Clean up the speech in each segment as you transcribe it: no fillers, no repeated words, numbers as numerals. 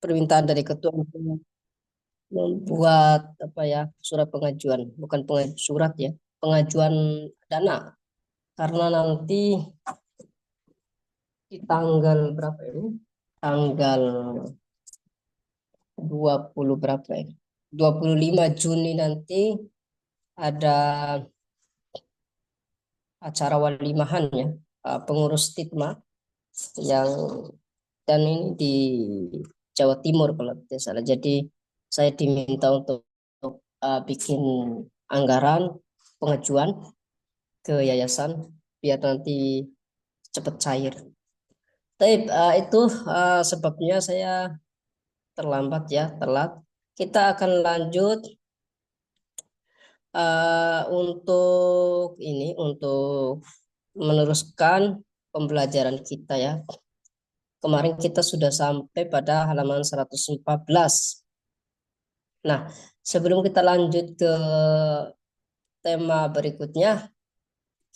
permintaan dari ketua untuk membuat apa ya surat pengajuan, bukan surat ya, pengajuan dana karena nanti di tanggal berapa ini? Tanggal 20 berapa ya? 25 Juni nanti ada acara walimahan ya, pengurus Titma yang dan ini di Jawa Timur kalau tidak salah. Jadi saya diminta untuk bikin anggaran pengajuan ke yayasan biar nanti cepat cair. Tapi itu sebabnya saya terlambat ya, telat. Kita akan lanjut untuk meneruskan pembelajaran kita ya. Kemarin kita sudah sampai pada halaman 114. Nah, sebelum kita lanjut ke tema berikutnya,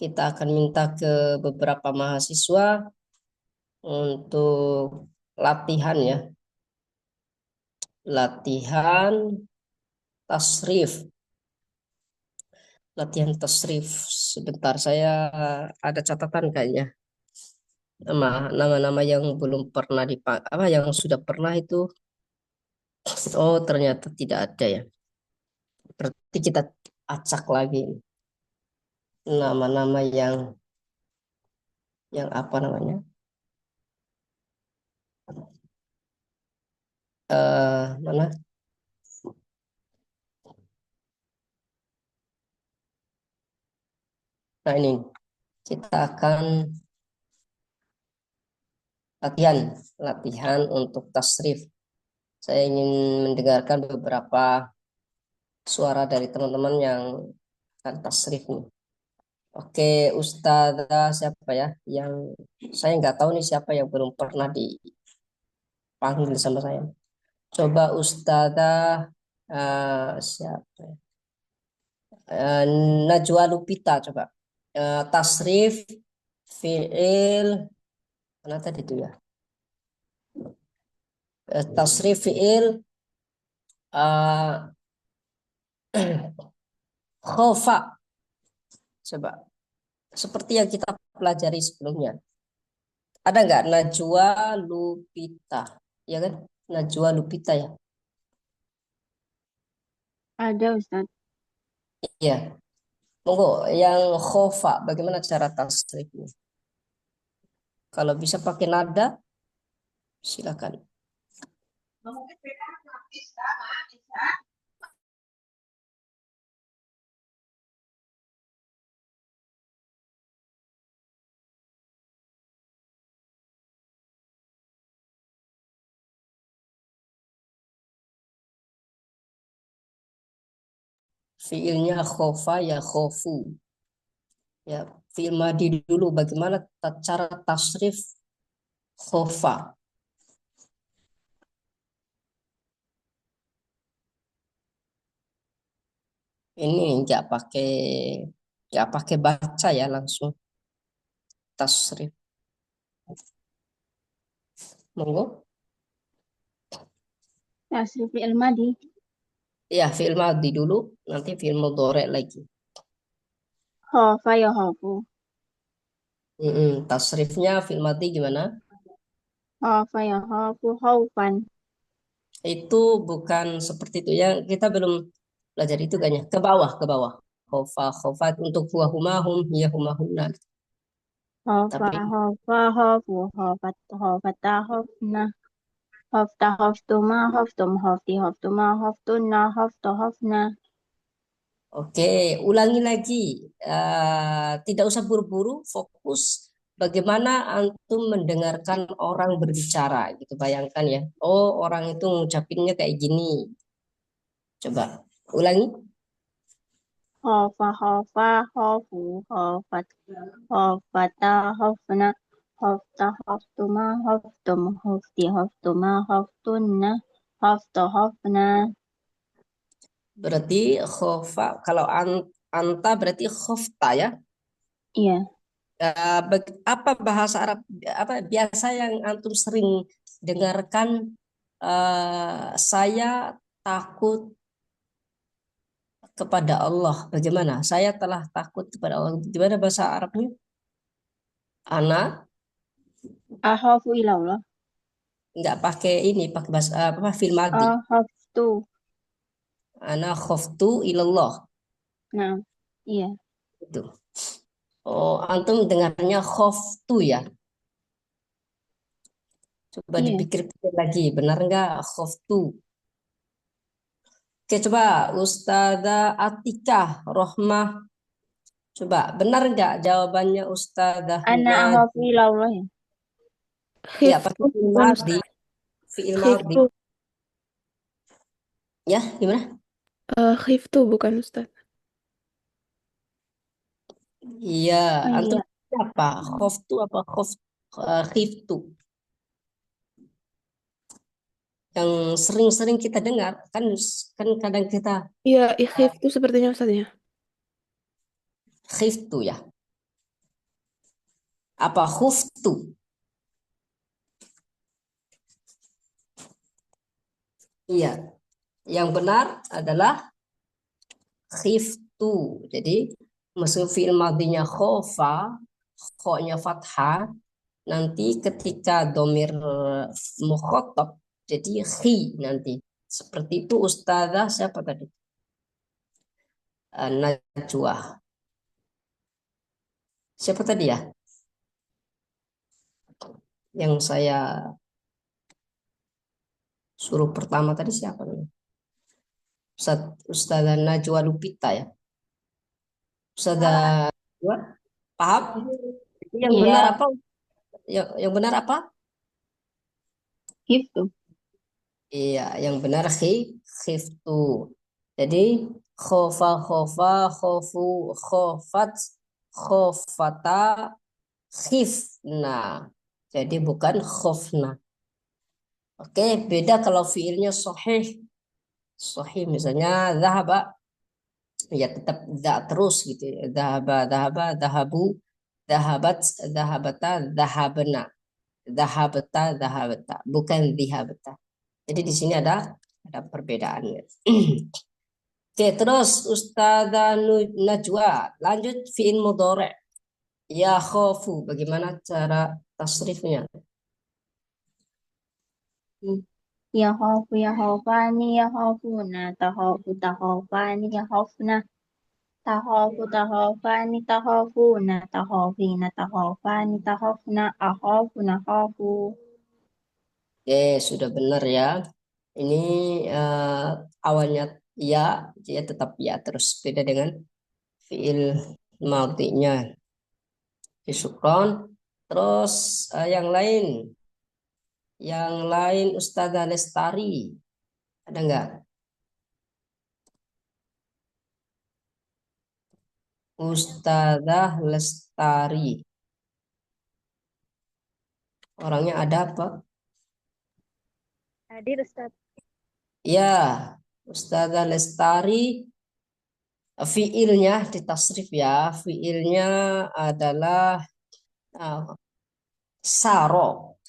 kita akan minta ke beberapa mahasiswa untuk latihan ya. Latihan tasrif. Latihan tasrif. Sebentar, saya ada catatan kayaknya. Nama-nama yang belum pernah apa yang sudah pernah itu. Oh, ternyata tidak ada ya. Berarti kita acak lagi nama-nama yang apa namanya? Mana? Nah, ini kita akan latihan untuk tasrif. Saya ingin mendengarkan beberapa suara dari teman-teman yang akan tasrif nih. Oke, Ustazah siapa ya? Yang saya nggak tahu nih siapa yang belum pernah dipanggil sama saya. Coba Ustazah siapa ya? Najwa Lupita coba. Tasrif fiil mana tadi itu ya? Tasrif fiil uh, khofa. Coba seperti yang kita pelajari sebelumnya. Ada nggak Najwa Lupita? Ya kan? Najwa Lupita ya. Ada Ustaz. Iya. Monggo yang khofa bagaimana cara tasrifnya? Kalau bisa pakai nada silakan. Fiilnya khofa ya khofu. Ya, fiil madi dulu bagaimana cara tasrif khofa? Ini nggak pakai baca ya langsung tasrif. Monggo. Tasrif fi'il madi. Ya, fiil madi dulu, nanti fiil mudhari lagi. Khafa ya khafu. Tasrifnya fiil madi gimana? Khafa ya khafu khaufan. Itu bukan seperti itu ya. Kita belum belajar itu kayaknya. Ke bawah. Khofa, khofat untuk huwa huma hum hiya huma hunna. Khafa Tapi khafa khafu khafat khafata khafna. Khafta khaftuma khaftum khafti khaftuma khaftunna khafta khafna. oke, ulangi lagi. Tidak usah buru-buru, fokus. Bagaimana antum mendengarkan orang berbicara gitu. Bayangkan ya. Oh, orang itu ngucapinnya kayak gini. Coba ulangi. Khafa khafa khafu khafat khafata khafna. Khafta khaftuma khaftum khafti khaftuma khaftunna khafta khafna. Berarti khofa. Kalau anta berarti khofta ya. Iya. Apa bahasa Arab apa biasa yang antum sering dengarkan saya takut kepada Allah. Bagaimana? Saya telah takut kepada Allah. Gimana bahasa Arabnya? Ana Akhafu ilallah. nggak pakai ini, pakai bahasa apa? Fil madhi. Akhaftu. Ana khoftu ilallah. Nah, iya. Itu. Oh, antum dengarnya khoftu ya. Coba Iya. dipikir-pikir lagi, benar nggak khoftu? Oke, coba Ustazah Atikah Rohmah. Coba benar nggak jawabannya Ustazah Ana akhafu Najwa? ilallah ya. Ya, pakai Khiftu fi'il bukan madhi. Ustaz. Fi'il madhi. Khiftu. Ya, gimana? Khiftu bukan Ustaz. Iya, Oh antum iya. apa? Khoftu apa khiftu? Yang sering-sering kita dengar kan kan kadang kita Iya, khiftu sepertinya Ustaz ya. khiftu ya. Apa khuftu? Iya, yang benar adalah khiftu. Jadi mesin fi'il madinya khofa, kho-nya fathah, nanti ketika domir mukhotob jadi khi nanti. Seperti itu Ustazah siapa tadi? Najwa. Siapa tadi ya? Yang saya suruh pertama tadi siapa namanya? Ustazah Najwa Lupita ya. Ustazah Najwa, paham? Jadi yang benar Iya. apa? Yang benar apa? Gitu. Iya, yang benar khiftu. Jadi khofa khofa khofu khofat khofata khifna. Jadi bukan khofna. Oke, beda kalau fiilnya sahih. Sahih misalnya zahaba ya tetap za terus gitu ya. Zahaba zahaba zahabu zahabat zahabata zahabna. Zahabata zahabata bukan zihabata. Jadi di sini ada perbedaannya. Oke, terus Ustazah Najwa, lanjut fi'il mudhari'. Ya khofu, bagaimana cara tasrifnya? Yakhafu yakhafani yakhafuna. Takhafu takhafani yakhafna. Takhafu takhafani takhafuna. Takhafina takhafani takhafna. Akhafu nakhafu. Oke, sudah benar ya. Ini awalnya ya, dia tetap ya terus beda dengan fi'il madhinya. Syukron. Terus yang lain Ustazah Lestari, ada nggak? Ustazah Lestari, orangnya ada apa? Hadir Ustaz. Ya, Ustazah Lestari, fiilnya ditasrif ya. Fiilnya adalah uh, saro.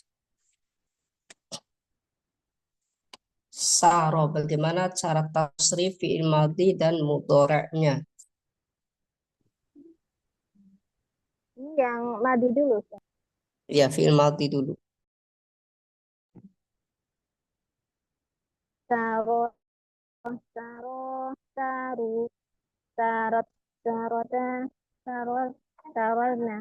Saro, bagaimana cara tasrif fiil madhi dan mudhari'nya? Ini yang madu dulu Ustaz. Ya, fiil madhi dulu. Saro, saro, saru, sarot, saroda, sarot, sarona.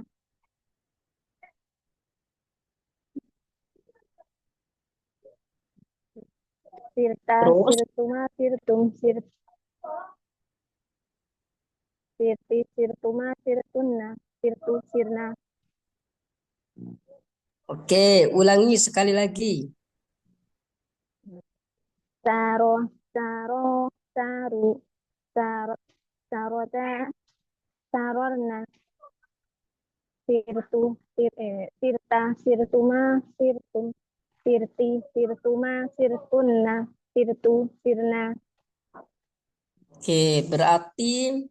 Sirta, Terus, sirtuma, sirtum, sirti, sirtuma, sirtunna, sirtu, sirna. oke, ulangi sekali lagi. Saro, saro, saru, sarot, saroda, sarorna. Sirtu, sirta, sirtuma, sirtum, sirti, sirtuma, sirtunna, sirtu, sirna. Oke, berarti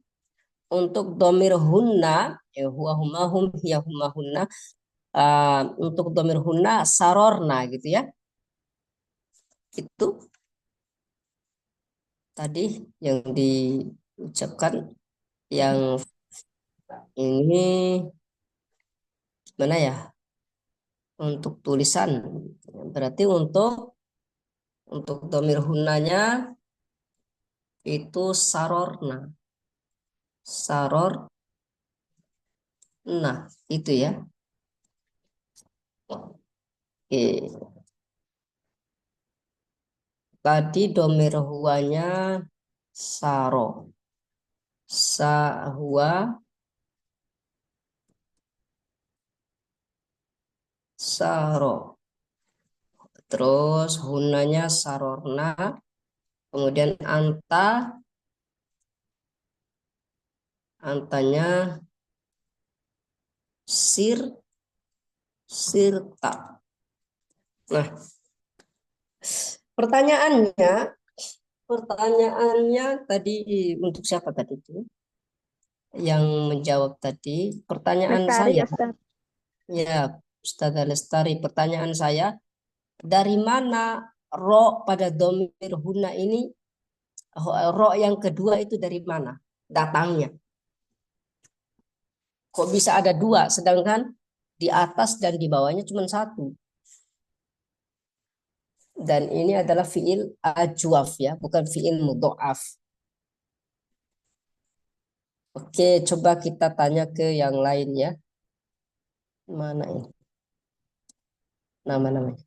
untuk domir hunna, ya huwa huma hum hiya huma hunna, untuk domir hunna sarorna gitu ya. Itu tadi yang diucapkan yang ini mana ya? Untuk tulisan. Berarti untuk domir hunanya itu sarorna. Saror. Nah, itu ya. Oke. Tadi domir huanya saro. Sahua, saro. Terus hunanya sarorna. Kemudian antanya sirta. Nah, pertanyaannya, pertanyaannya tadi untuk siapa tadi itu? Yang menjawab tadi, pertanyaan Lestari, saya, Ustaz. ya, Ustazah Lestari, pertanyaan saya, dari mana ro pada domir huna ini, ro yang kedua itu dari mana datangnya? Kok bisa ada dua, sedangkan di atas dan di bawahnya cuma satu? Dan ini adalah fiil ajwaf ya, bukan fiil mudhoaf. Oke, coba kita tanya ke yang lain ya. Mana ini? Nama-namanya.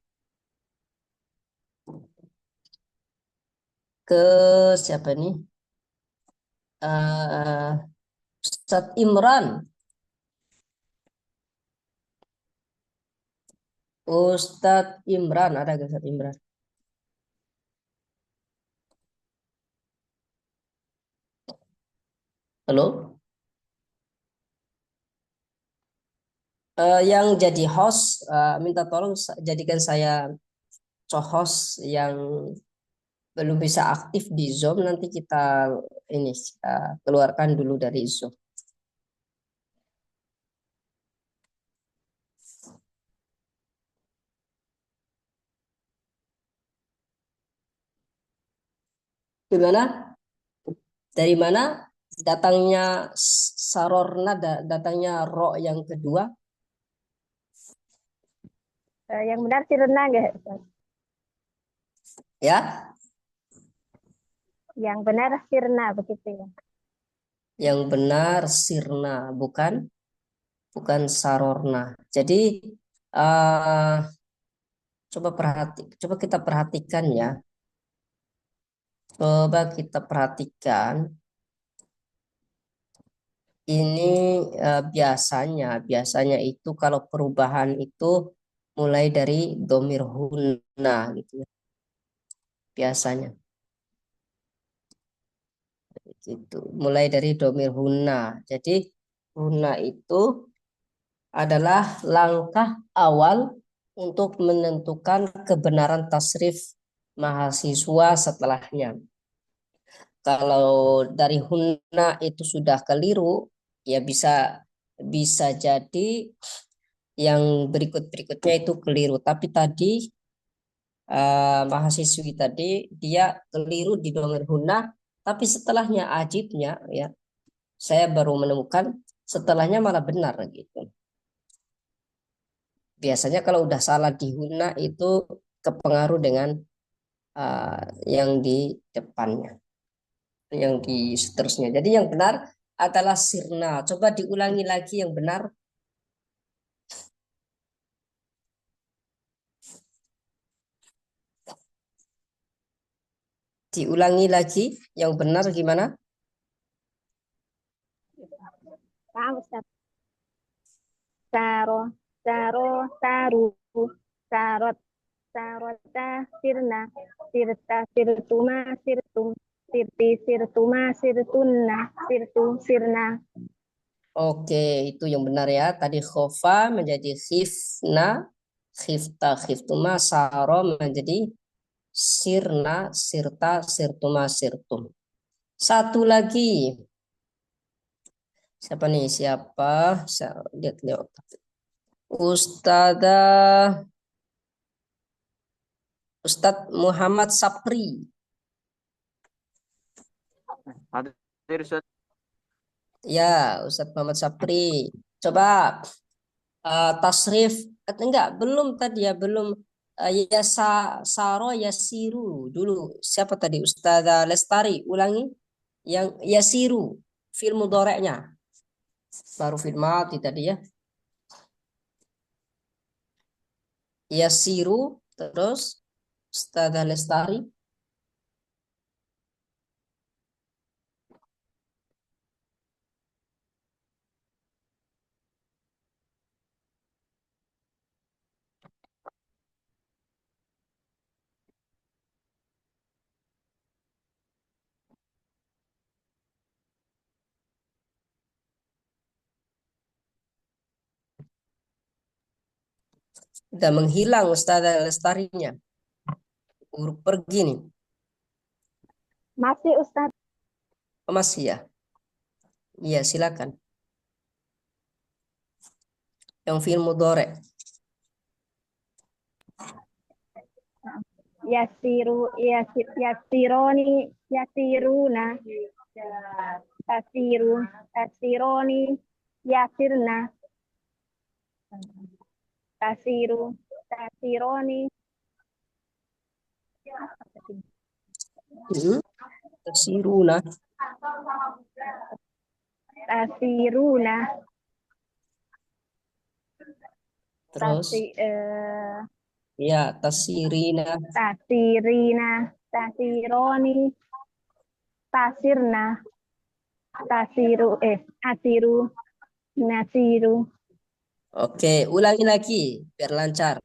Ke siapa nih? Eh Ustadz Imran. Ustadz Imran, ada gak Ustadz Imran? Halo? Yang jadi host, minta tolong jadikan saya co-host yang belum bisa aktif di Zoom. Nanti kita ini keluarkan dulu dari Zoom. Gimana? Dari mana datangnya sarorna, datangnya ro yang kedua? Yang benar sirna nggak, Ustaz? Ya, Yang benar sirna begitu ya. yang benar sirna, bukan sarorna. Jadi eh coba kita perhatikan ya. Coba kita perhatikan ini biasanya itu kalau perubahan itu mulai dari domir huna gitu ya. Biasanya gitu. Mulai dari domir huna. Jadi huna itu adalah langkah awal untuk menentukan kebenaran tasrif mahasiswa setelahnya. Kalau dari huna itu sudah keliru, ya bisa bisa jadi yang berikut-berikutnya itu keliru. Tapi tadi mahasiswi tadi dia keliru di domir huna, tapi setelahnya ajibnya ya saya baru menemukan setelahnya malah benar gitu. Biasanya kalau udah salah di huna itu kepengaruh dengan yang di depannya, yang di seterusnya. Jadi yang benar adalah sirna. Coba diulangi lagi yang benar. Diulangi lagi yang benar gimana? Paham, Ustaz? Saro, saro, saru, sarot, sarota, sirna, sirta, sirtuma, sirtum, sirti, sirtuma, sirtunna, sirtu, sirna. Oke, itu yang benar ya. Tadi khofa menjadi khifna, khifta, khiftuma, saro menjadi sirna, sirta, sirtuma, sirtum. Satu lagi. Siapa nih? Siapa? Saya lihat. Ustadzah Ustadz Muhammad Sapri. Hadir Ustaz. Ya, Ustadz Muhammad Sapri. Coba tasrif enggak belum tadi ya belum saro yasiru dulu. Siapa tadi? Ustazah Lestari. Ulangi yang yasiru fil mudhari'nya. Baru fil madhi tadi ya. Yasiru terus Ustazah Lestari. Udah menghilang Ustazah Lestarinya. Huruf pergi nih. Masih Ustadz. Oh, masih ya? Iya, silakan. Yang fi'il mudhari'. Yasironi, yasiruna, tasironi, yasirna, tasironi, Tasiruna. tasiruna, Terus ya tasirina. tasirina, tasironi, tasirna, asiru, nasiru. Oke, ulangi lagi biar lancar.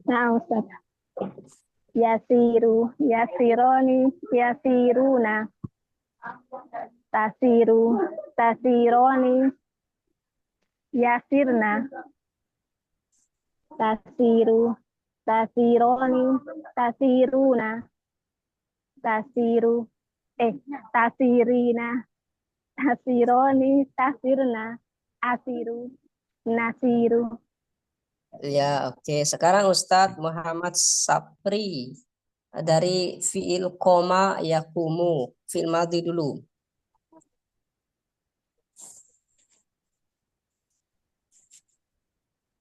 Nah, Ustaz. Yasiru, yasironi, yasiruna, tasiru, tasironi, yasirna, tasiru, tasironi, tasiruna, tasiru, tasirina, tasironi, tasirna, asiru, nasiru. Ya, oke. Sekarang Ustadz Muhammad Sapri dari fiil koma yakumu. Fiil madhi dulu.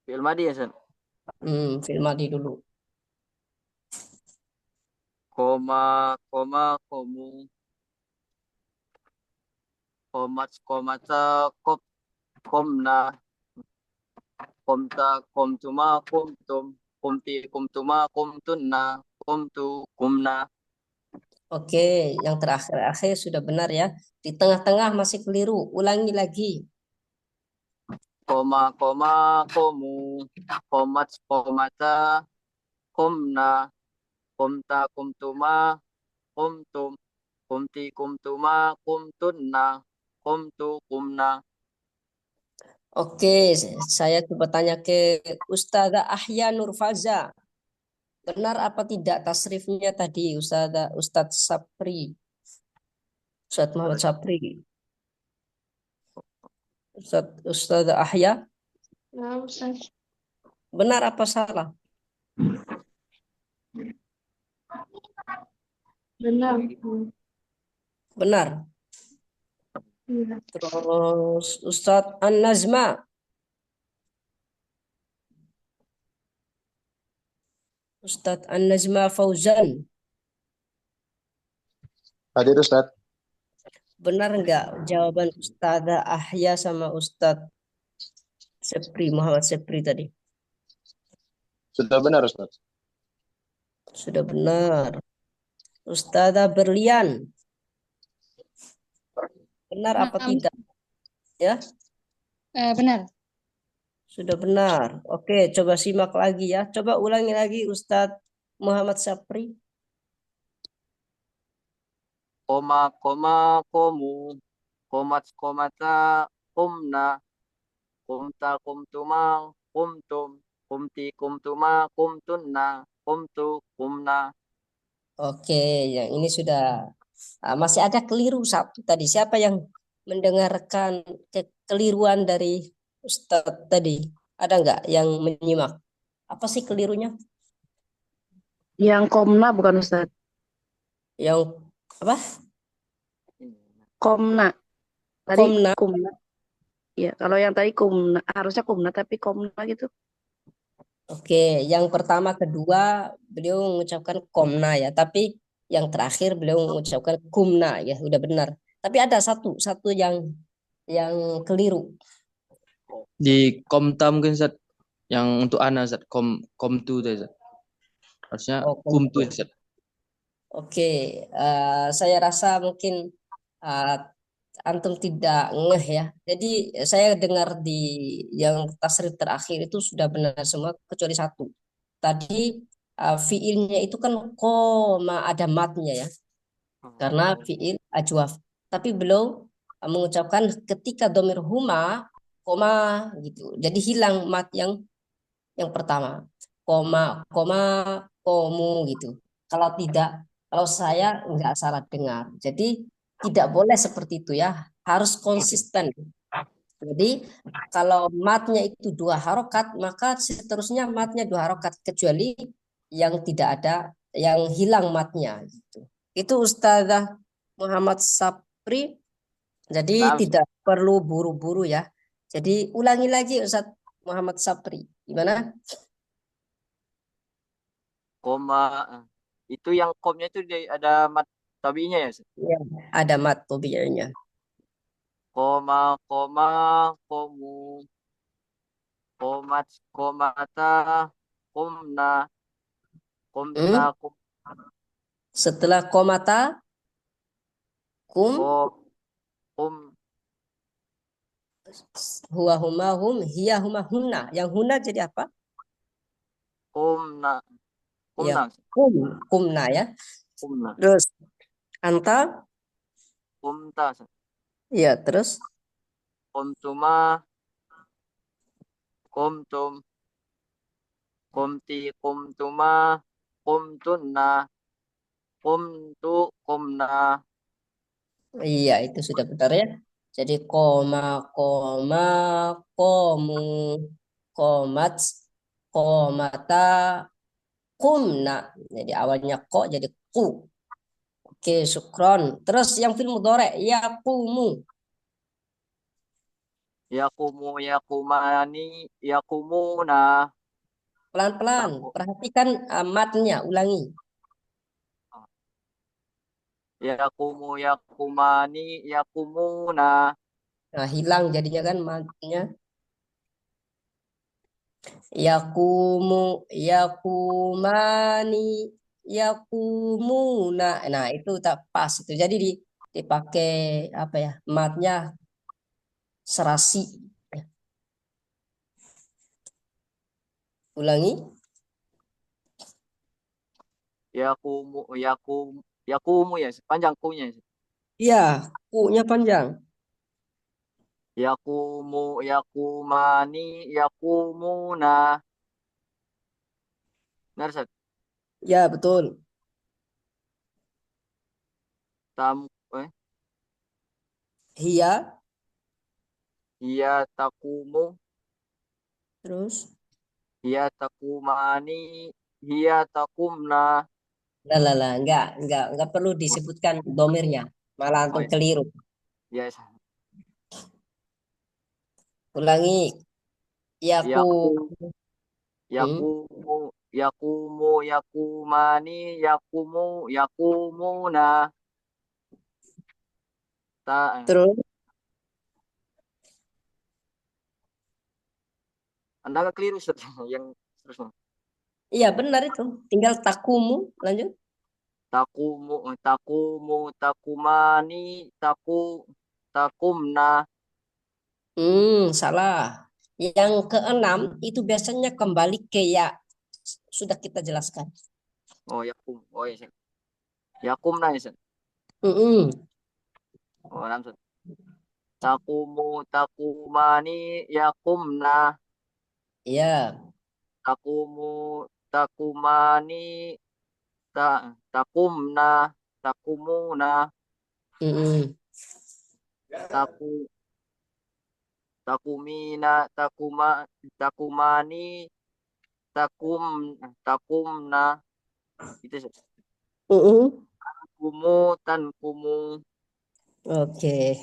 Fi'il madhi ya Ustaz. Fiil madhi dulu. Koma, komu. Komata, komna. Komta, komtuma, komtum. Kumti, kumtuma, kumtunna. Kumtu, kumna. Oke, yang terakhir sudah benar ya. Di tengah-tengah masih keliru. Ulangi lagi. Koma, komu. Komata, komna. Komta, kumtuma, kumtum. Kumti, kumtuma, kumtunna. Kumtu, kumna. Oke, saya coba tanya ke Ustazah Ahya Nurfaza. Benar apa tidak tasrifnya tadi Ustadz Sapri? Ustadz Muhammad Sapri. Ustadz Ahya. Nah, Ustaz. Benar apa salah? Benar. Benar. Iya. Terus Ustadz An-Nazma. Ustadz An-Nazma Fauzan. Hadir Ustaz. Benar nggak jawaban Ustazah Ahya sama Ustadz Sepri, Muhammad Sepri tadi? Sudah benar Ustaz. Sudah benar. Ustazah Berlian. Benar apa tidak? Ya, Benar. sudah benar. Oke, coba simak lagi ya. Coba ulangi lagi Ustadz Muhammad Sapri. Koma, komu. Komata, kumna. Kumta, kumtuma, kumtum. Kumti, kumtuma, kumtunna. Kumtu, kumna. Oke, yang ini sudah masih ada keliru satu tadi. Siapa yang mendengarkan kekeliruan dari Ustadz tadi? Ada nggak yang menyimak? Apa sih kelirunya? Yang komna bukan Ustaz. Yang apa? Komna. Tadi Komna. kumna. Ya, kalau yang tadi kumna harusnya kumna tapi komna gitu. Oke, yang pertama, kedua beliau mengucapkan komna ya, tapi yang terakhir beliau mengucapkan kumna ya, udah benar. Tapi ada satu yang keliru. Di komta mungkin Zat. Yang untuk ana Zat. Komtu tuh Zat. Harusnya Oh, kumtu komtu. Zat. Oke, saya rasa mungkin eh, antum tidak ngeh ya. Jadi saya dengar di yang tasrif terakhir itu sudah benar semua kecuali satu. Tadi fiilnya itu kan koma ada matnya ya, karena fiil ajwaf. Tapi beliau mengucapkan ketika domir huma koma gitu. Jadi hilang mat yang pertama. Koma komu gitu. Kalau tidak, kalau saya nggak salah dengar. Jadi tidak boleh seperti itu ya. Harus konsisten. Jadi kalau matnya itu 2 harokat, maka seterusnya matnya 2 harokat kecuali yang tidak ada, yang hilang matnya gitu. Itu Ustazah Muhammad Sapri. Jadi Nah, tidak perlu buru-buru ya. Jadi ulangi lagi Ustaz Muhammad Sapri. Gimana? koma itu yang komnya itu ada mat tabinya ya Ustaz? Ya, ada mat tobianya. Koma komu komat komata komna komta Hmm? Setelah komata, kum, kom huwa huma hum, hiya huma hunna. Yang hunna jadi apa? komna Ya, komna kum, kumna ya. komna Terus anta, komta ya terus komtuma komtum komti komtuma komtunna komtu komna. iya itu sudah benar ya. Jadi koma, komu, komat, komata, kumna. Jadi awalnya ko jadi ku. Oke, syukron. Terus yang film mudhari ya kumu. Yakumu yakumani yakumuna Pelan-pelan. taku Perhatikan matnya, ulangi. yakumu yakumani yakumuna Nah, hilang jadinya kan matnya. Yakumu, yakumani, yakumuna. Nah, itu tak pas itu. Jadi dipakai apa ya? Matnya serasi. Ya, ulangi. yakumu yakumu ya panjang kunya Iya, ku-nya panjang. yakumu yakumani yakumuna benar Sat? Ya, betul. tam Hia, iya takumu terus. iya takumani iya takumna. Lah, lah, lah. Enggak perlu Oh, disebutkan domirnya. Malah oh antum ya keliru. yes. Ulangi. Yaku, Yaku hmm, yakumu yakumu yakumani yakumu yakumuna ta terus. anda agak keliru Ustaz. Yang terus Iya, benar itu. Tinggal takumu, lanjut. takumu takumu takumani takumna. Salah. Yang keenam itu biasanya kembali ke ya. Sudah kita jelaskan. Oh yakum oh ya Ustaz. Yakumna ya Ustaz. Mm-mm. Oh langsung takumu takumani yakumna Ya. takumu takumani takumna takumuna Mm-mm. taku takumina takumani takum takumna itu Ustaz. Mm-mm. Kumu tankumu. Oke.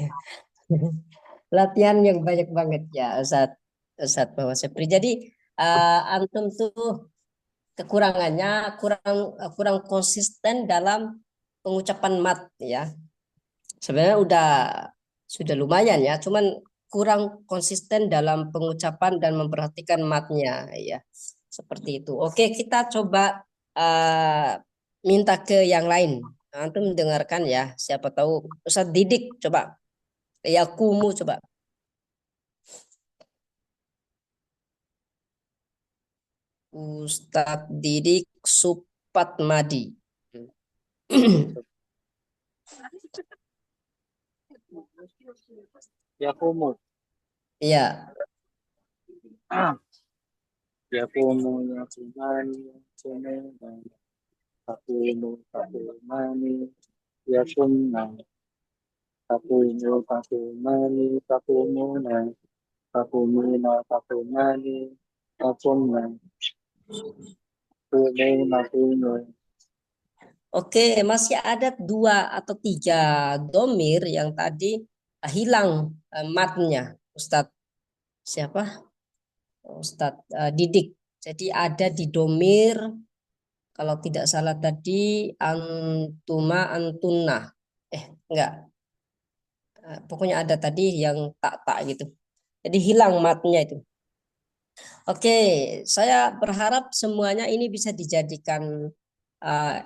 Latihan yang banyak banget ya Ustaz Muhammad Syafri. Jadi antum tuh kekurangannya kurang kurang konsisten dalam pengucapan mat ya. Sebenarnya sudah lumayan ya, cuman kurang konsisten dalam pengucapan dan memperhatikan matnya ya. Seperti itu. Oke, kita coba minta ke yang lain. Antum dengarkan ya, siapa tahu Ustaz Didik coba. Yakumu coba. Ustadz Didik Supatmadi. Yakumu. Iya, Yakumu yakumani yakumani takumu takumani yakumna takumu takumani takumuna takumina takumani takumna takumuna takumuna. oke, masih ada 2 atau 3 domir yang tadi hilang matnya. Ustadz siapa? Ustadz Didik. Jadi ada di domir, kalau tidak salah tadi antuma antunna. Enggak. Pokoknya ada tadi yang tak gitu. Jadi hilang matnya itu. Oke, saya berharap semuanya ini bisa dijadikan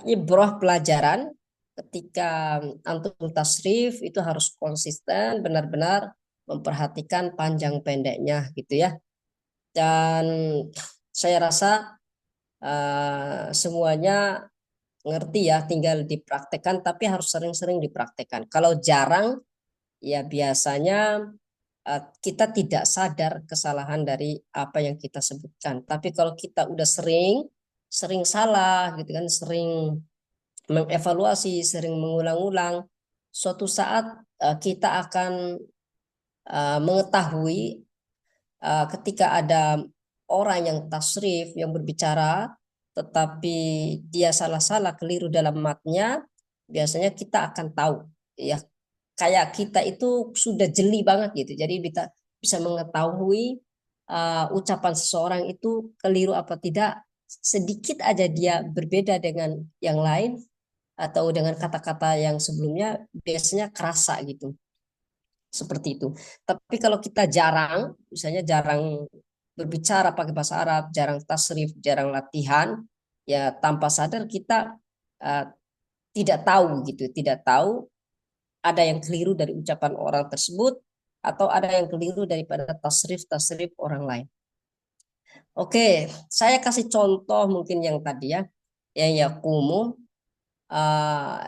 ibroh pelajaran ketika antum tasrif itu harus konsisten, benar-benar memperhatikan panjang pendeknya gitu ya. Dan saya rasa semuanya ngerti ya, tinggal dipraktekkan, tapi harus sering-sering dipraktekkan. Kalau jarang, ya biasanya kita tidak sadar kesalahan dari apa yang kita sebutkan. Tapi kalau kita udah sering salah gitu kan, sering mengevaluasi, sering mengulang-ulang, suatu saat kita akan mengetahui ketika ada orang yang tasrif, yang berbicara, tetapi dia salah-salah, keliru dalam matnya, biasanya kita akan tahu ya, kayak kita itu sudah jeli banget gitu. Jadi kita bisa mengetahui ucapan seseorang itu keliru apa tidak, sedikit aja dia berbeda dengan yang lain atau dengan kata-kata yang sebelumnya, biasanya kerasa gitu. Seperti itu. Tapi kalau kita jarang, misalnya jarang berbicara pakai bahasa Arab, jarang tasrif, jarang latihan, ya tanpa sadar kita uh, tidak tahu gitu, tidak tahu ada yang keliru dari ucapan orang tersebut atau ada yang keliru daripada tasrif-tasrif orang lain. Oke, saya kasih contoh mungkin yang tadi ya, yang yakumu,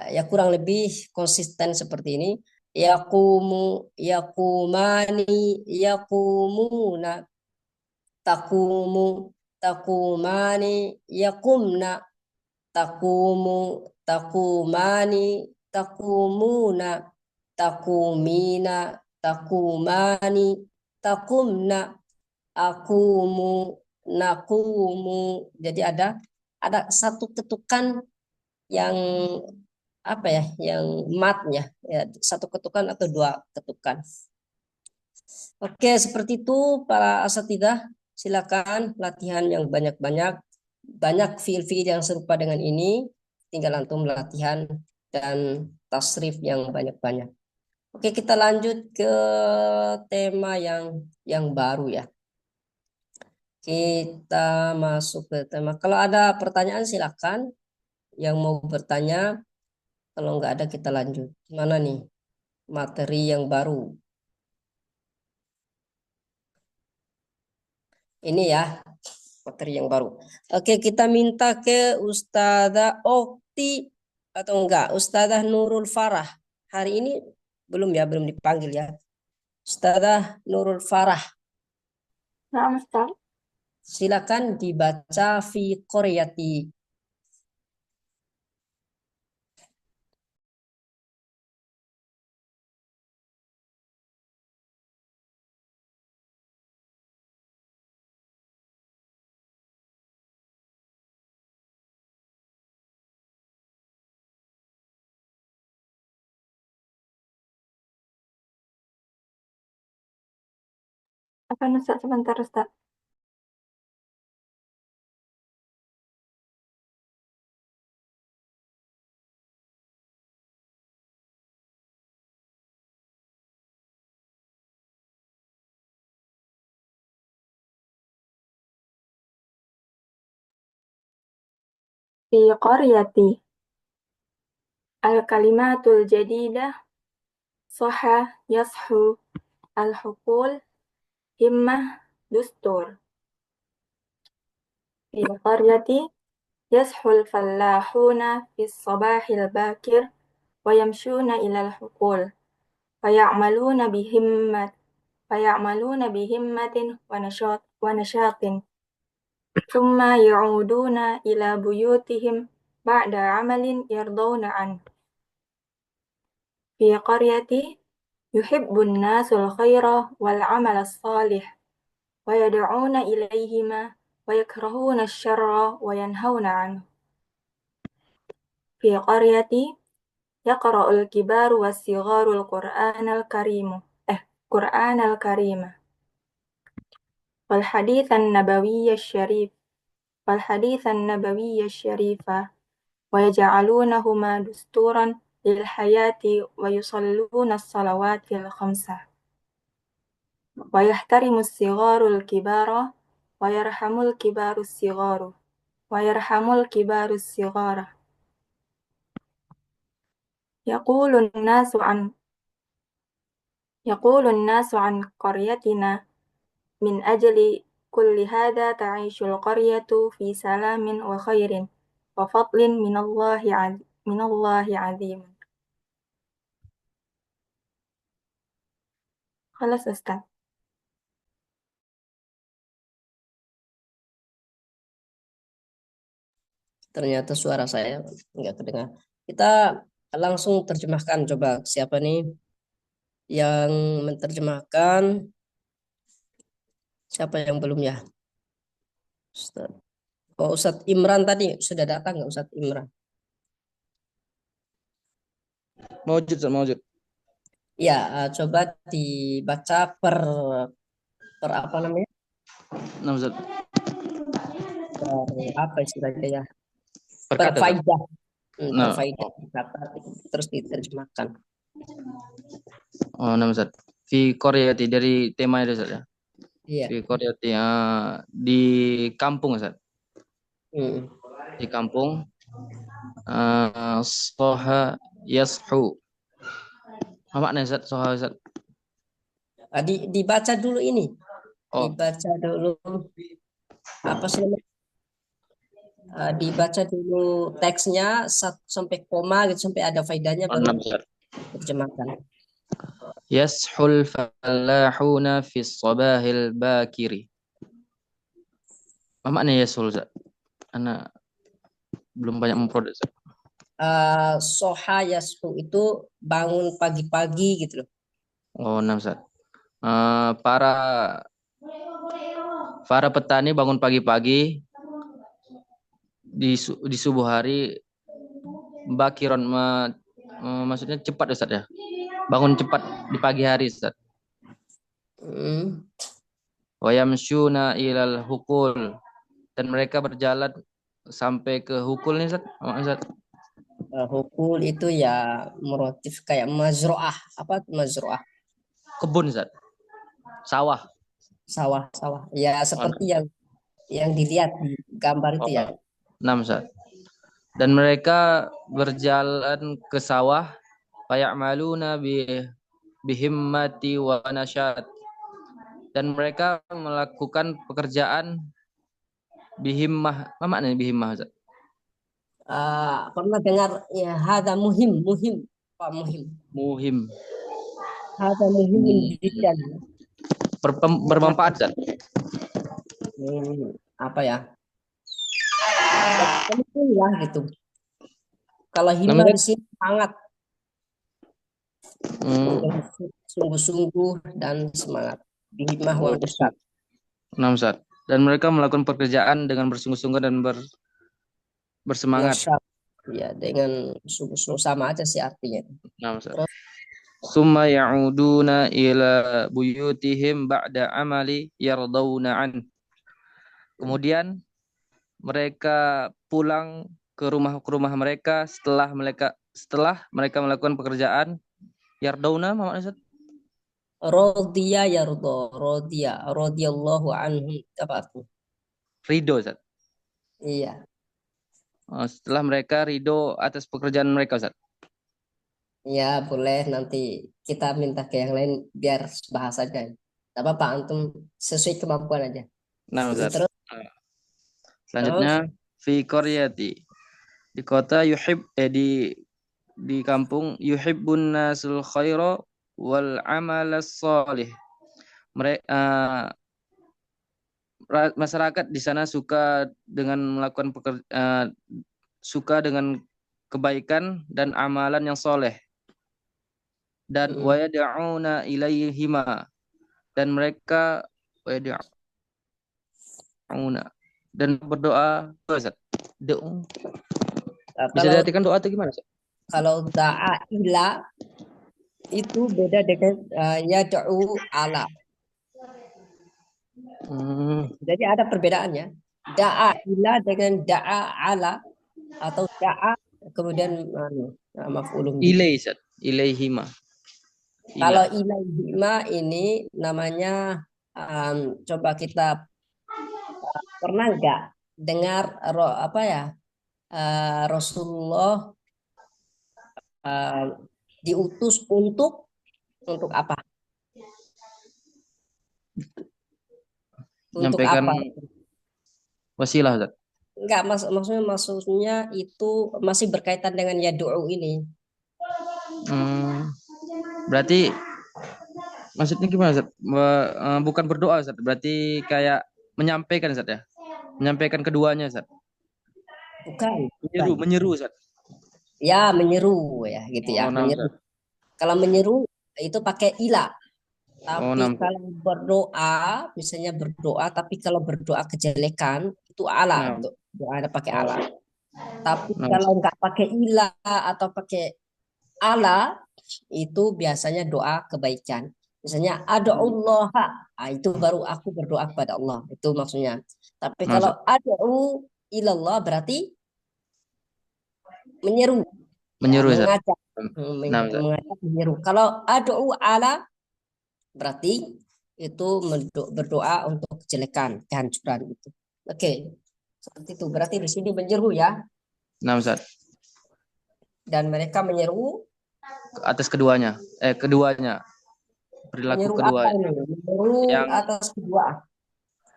ya kurang lebih konsisten seperti ini. Yakumu, yakumani, yakumuna, takumu, takumani, yakumna, takumu, takumani, takumuna, takumina, takumani, takumna, akumu, nakumu. Jadi ada satu ketukan yang apa ya, yang matnya ya, satu ketukan atau 2 ketukan. Oke, seperti itu para asatidah, silakan latihan yang banyak-banyak, banyak fiil-fiil yang serupa dengan ini, tinggal antum latihan dan tasrif yang banyak-banyak. Oke, kita lanjut ke tema yang baru ya. Kita masuk ke tema. Kalau ada pertanyaan silakan, yang mau bertanya. Kalau nggak ada kita lanjut. Mana nih materi yang baru? Ini ya materi yang baru. Oke, kita minta ke Ustazah Okti atau enggak? Ustazah Nurul Farah. Hari ini belum dipanggil ya. Ustazah Nurul Farah. Nah, Ustaz. Silakan dibaca fi Koryati. Apa Ustaz sebentar Ustaz? Fi qaryati al-kalimatul jadidah soha yashu al-hukul himmah dustur. Fi qaryati yashul fallahuna fi sabahil bakir wa yamshuna ilal hukul faya'maluna bihimmatin wa nashatin thumma yu'uduna ila buyutihim ba'da amalin yardawna an. Fi qaryati yuhibbun nasul khaira wal amal salih wa yad'una ilaihima wa yakrahuna syarra wa yanhauna anhu. Fi qaryati yaqra'ul kibaru was-sigharul Qur'anal Karima wal haditsan nabawiyyasy syarifa wa yaj'alunahuma dusturan lil hayati wa yusalluna as-salawatil khamsah wa yahtarimus sigharul kibara wa yarhamul kibarus sighara. Yaqulun nasu an qaryatina min ajli kulli hadha ta'ishul qaryatu fi salamin wa khairin wa fadlin minallahi azim. Khalas Ustaz. Ternyata suara saya nggak kedengar. Kita langsung terjemahkan. Coba siapa nih yang menerjemahkan? Siapa yang belum ya? Ustaz. Oh, Ustadz Imran tadi sudah datang nggak Ustadz Imran? Maujud. Ya, coba dibaca per apa namanya? Nah, Ustaz. Per apa istilahnya ya? Per Per kata, Ustaz. faidah. Nah. Per faidah kata terus diterjemahkan. Oh, nah, Ustaz. Fi qaryati dari tema itu, Ustaz ya. Iya. Fi qaryati di kampung, Ustaz. Di kampung soha yashu. Apa maknanya Ustaz? Soha Ustaz? Dibaca dulu ini. Oh. Dibaca dulu apa sih namanya? Dibaca dulu teksnya sampai koma gitu sampai ada faedahnya baru terjemahkan. Yashul fallahuna fi sabahil bakiri. Apa maknanya yashul, Ustaz? Anak belum banyak memproduksi. Soha yashu itu bangun pagi-pagi gitu loh. Oh, nah, Ustaz. Para petani bangun pagi-pagi di subuh hari, bakiron maksudnya cepat, Ustaz ya. Bangun cepat di pagi hari, Ustaz. Wa yamshuna ilal hukul, dan mereka berjalan sampai ke hukul nih, Ustaz. Hukul itu ya merotif kayak mazroah. Apa mazroah? Kebun, Ustaz. Sawah. Ya seperti yang dilihat di gambar itu ya. Nah, Ustaz. Dan mereka berjalan ke sawah, faya'maluna bihimmati wa nasyat. Dan mereka melakukan pekerjaan bihimmah. Apa maknanya bihimmah, Ustaz? Pernah dengar ya hada muhim. Apa muhim? Muhim. Hada muhim jiddan. Bermanfaat, Ustaz. Apa ya? Penting lah gitu. Kalau himmah di sini semangat. Sungguh-sungguh dan semangat. Himmah wa nasyat. Nah, Ustaz. Dan mereka melakukan pekerjaan dengan bersungguh-sungguh dan bersemangat. Ya, dengan sungguh-sungguh sama aja sih artinya. Nah, Ustaz. summa ya'uduna ila buyutihim ba'da amali yardawna an. Kemudian mereka pulang ke rumah mereka setelah mereka melakukan pekerjaan yardawna maksudnya Rodiya yardo, rodiya, rodiyallahu anhum. Apa tuh? ridho Ustaz. Iya, Setelah mereka ridho atas pekerjaan mereka Ustaz. ya boleh nanti kita minta ke yang lain biar bahas aja. Tak apa-apa, antum sesuai kemampuan aja. Nah Jadi Ustaz. terus, Selanjutnya fi qaryati di kota di kampung yuhibbun nasul khaira wal amalas salih. Mereka masyarakat di sana suka dengan melakukan suka dengan kebaikan dan amalan yang soleh dan wa yad'una ilaihima dan mereka wa yad'una dan berdoa Ustaz. Bisa kalau diartikan doa itu gimana Ustaz? kalau da'a ila itu beda dengan yad'u ala. Jadi ada perbedaannya. Da'a ila dengan da'a ala atau da'a kemudian maf'ulun bihi. Ilaihima. Kalau ilaihima ini namanya coba kita pernah nggak dengar Rasulullah diutus untuk apa? Untuk Nyampaikan apa? wasilah Ustaz. Enggak, maksudnya itu masih berkaitan dengan yad'u ini. Berarti maksudnya gimana Ustaz? Bukan berdoa Ustaz. Berarti kayak menyampaikan Ustaz ya. Menyampaikan keduanya Ustaz. Bukan. Menyeru Ustaz. Ya, menyeru ya gitu ya. Menyeru. Kalau menyeru itu pakai ila. Tapi kalau berdoa, misalnya berdoa, tapi kalau berdoa kejelekan itu ala, doa ada pakai ala. Tapi kalau nggak pakai ila atau pakai ala, itu biasanya doa kebaikan. Misalnya ad'ullah, itu baru aku berdoa kepada Allah, itu maksudnya. Tapi kalau ad'u ilallah berarti menyeru, mengajak, menyeru. Kalau ad'u ala berarti itu berdoa untuk kejelekan, kehancuran itu. Oke. Seperti itu. Berarti di sini menyeru ya. Nah, Ustaz. Dan mereka menyeru atas keduanya. Keduanya. Perilaku keduanya. Menyeru yang atas kedua.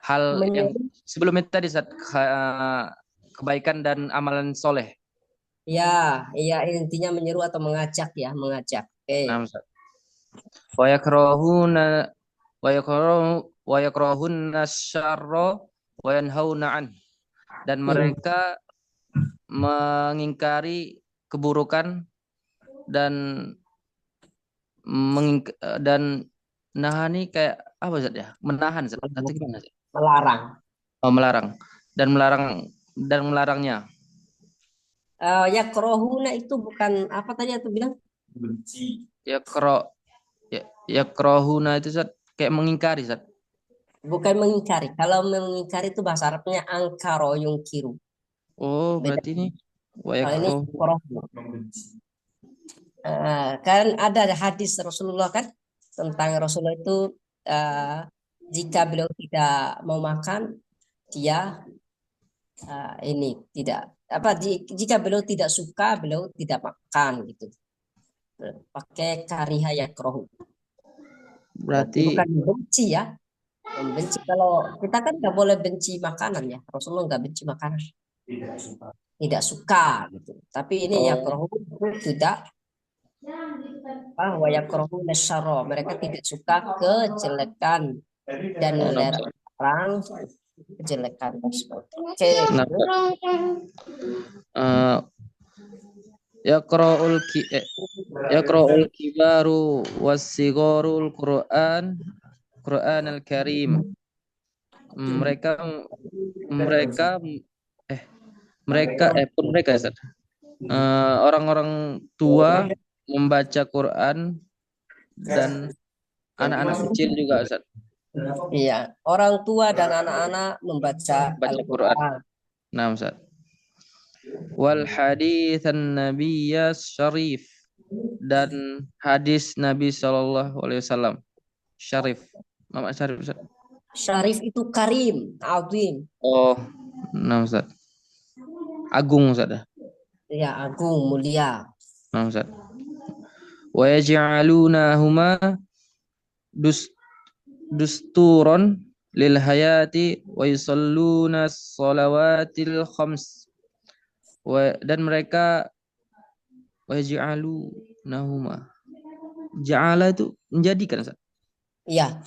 Hal yang sebelumnya tadi Ustaz, kebaikan dan amalan soleh. Ya, iya intinya menyeru atau mengajak ya, mengajak. Oke. Nah, Ustaz. Wa yakrahunna syarra wa yanhauna an. Dan mereka mengingkari keburukan dan nahani kayak apa Ustaz ya? Menahan Ustaz. Atau gimana Ustaz? Melarang. Melarang dan melarangnya. Yakrahuna itu bukan apa tadi aku bilang? Benci. Yakrahuna itu Ustaz kayak mengingkari Ustaz. Bukan mengingkari. Kalau mengingkari itu bahasa Arabnya angkaro yungkiru. Oh, berarti ini kan ada hadis Rasulullah kan tentang Rasulullah itu jika beliau tidak mau makan dia ini tidak jika beliau tidak suka beliau tidak makan gitu. Pakai kariha yakrahu. Berarti bukan benci ya. Membenci, kalau kita kan nggak boleh benci makanan ya. Rasulullah nggak benci makanan. Tidak suka gitu. Tapi ini yakrahu tidak wa yakrahu nasyarra. Mereka tidak suka kejelekan dan melarang kejelekan tersebut. Oke. Yaqra'ul kibaru was-sigharul Qur'an al-Karim. Mereka orang-orang tua membaca Quran dan anak-anak kecil juga Ustaz Iya, orang tua dan anak-anak membaca baca Quran. Al-Quran. Nah Ustaz. Wal haditsan nabiyya syarif, dan hadis Nabi Shallallahu Alaihi Wasallam syarif. Mama syarif Ustaz. Syarif itu karim, azim. Oh, nah Ustaz. Agung Ustaz. Ya, agung, mulia. Nah Ustaz. Wa yaj'alunahuma dusturon lil hayati wa yusalluna shalawatil khams. Dan mereka wa yaj'alunahuma. Ja'ala itu menjadikan Ustaz. Iya.